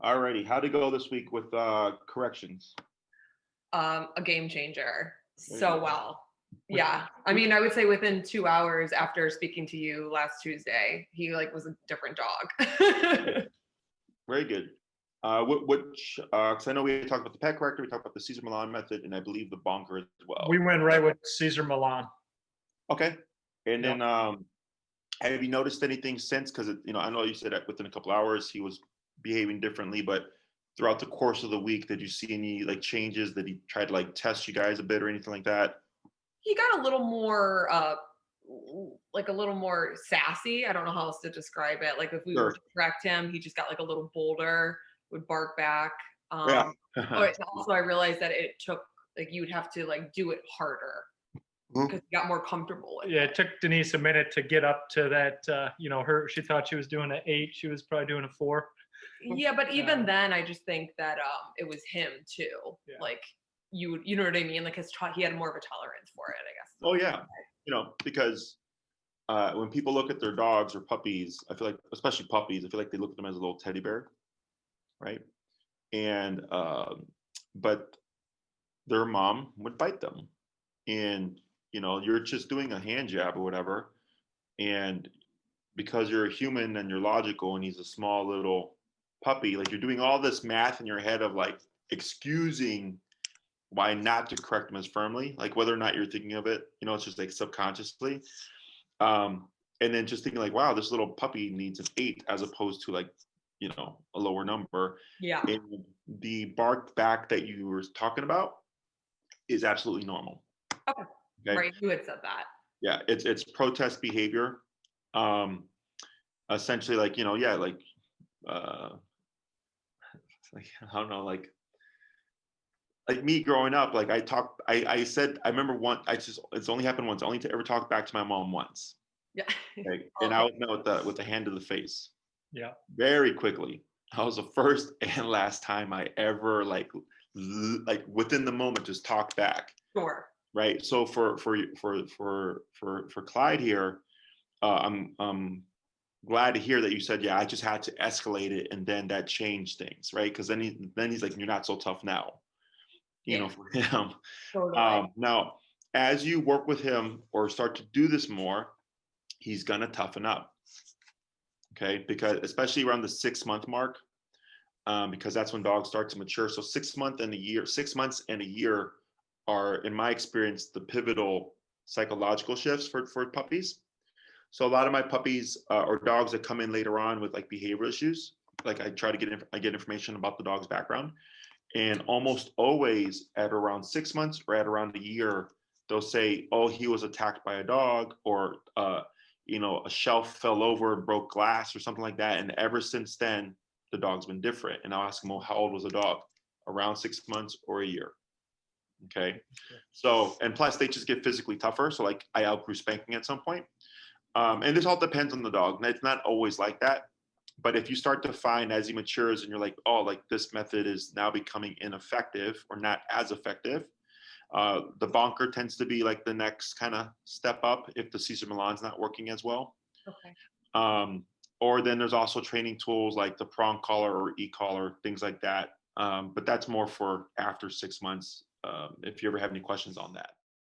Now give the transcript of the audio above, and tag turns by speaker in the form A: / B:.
A: Alrighty, how'd it go this week with corrections?
B: A game changer.
A: There you
B: So
A: go.
B: well. Yeah. I mean, I would say within 2 hours after speaking to you last Tuesday, he like was a different dog.
A: Very good. Which, because I know we talked about the pet corrector, we talked about the Caesar Milan method, and I believe the bonker as
C: We
A: well.
C: went right with Caesar Milan.
A: Okay. And
C: Yep.
A: then, have you noticed anything since? Because I know you said that within a couple hours he was behaving differently, but throughout the course of the week, did you see any like changes? Did he try to like test you guys a bit or anything like that?
B: He got a little more like a little more sassy. I don't know how else to describe it. Like if we were
A: Sure.
B: to correct him, he just got like a little bolder, would bark back.
A: Yeah.
B: But also I realized that it took like you'd have to like do it harder because he got more comfortable with
C: Yeah,
B: it.
C: it took Denise a minute to get up to that. She thought she was doing an 8. She was probably doing a 4.
B: Yeah, but even then, I just think that it was him too.
C: Yeah.
B: Like you know what I mean? Like he had more of a tolerance for it, I guess.
A: Oh yeah. Because when people look at their dogs or puppies, I feel like, especially puppies, I feel like they look at them as a little teddy bear, right? And but their mom would bite them, and you're just doing a hand jab or whatever, and because you're a human and you're logical, and he's a small little puppy, like you're doing all this math in your head of like excusing why not to correct them as firmly, like whether or not you're thinking of it, it's just like subconsciously. And then just thinking like, wow, this little puppy needs an 8 as opposed to like, a lower number.
B: Yeah.
A: And the bark back that you were talking about is absolutely normal.
B: Okay. Right. You had said that.
A: Yeah, it's protest behavior. Essentially, like, like I don't know, like me growing up, like I said, I remember it's only happened once, only to ever talk back to my mom once.
B: Yeah.
A: Okay? And I was met with the hand to the face.
C: Yeah.
A: Very quickly. That was the first and last time I ever like within the moment just talked back.
B: Sure.
A: Right. So for Clyde here, I'm glad to hear that you said, yeah, I just had to escalate it, and then that changed things, right? Because then he's like, you're not so tough now, for him.
B: Totally.
A: Now, as you work with him or start to do this more, he's gonna toughen up. Okay, because especially around the 6-month mark, because that's when dogs start to mature. So 6 months and a year are, in my experience, the pivotal psychological shifts for puppies. So a lot of my puppies or dogs that come in later on with like behavioral issues, like I try to get information about the dog's background, and almost always at around 6 months or at around a year, they'll say, "Oh, he was attacked by a dog," or a shelf fell over and broke glass or something like that. And ever since then, the dog's been different. And I'll ask them, well, how old was the dog? Around 6 months or a year. Okay. So, and plus they just get physically tougher. So like I outgrew spanking at some point. And this all depends on the dog. And it's not always like that. But if you start to find as he matures and you're like, oh, like this method is now becoming ineffective or not as effective, the bonker tends to be like the next kind of step up if the Caesar Milan's not working as well.
B: Okay.
A: Or then there's also training tools like the prong collar or e-collar, things like that. But that's more for after 6 months. If you ever have any questions on that.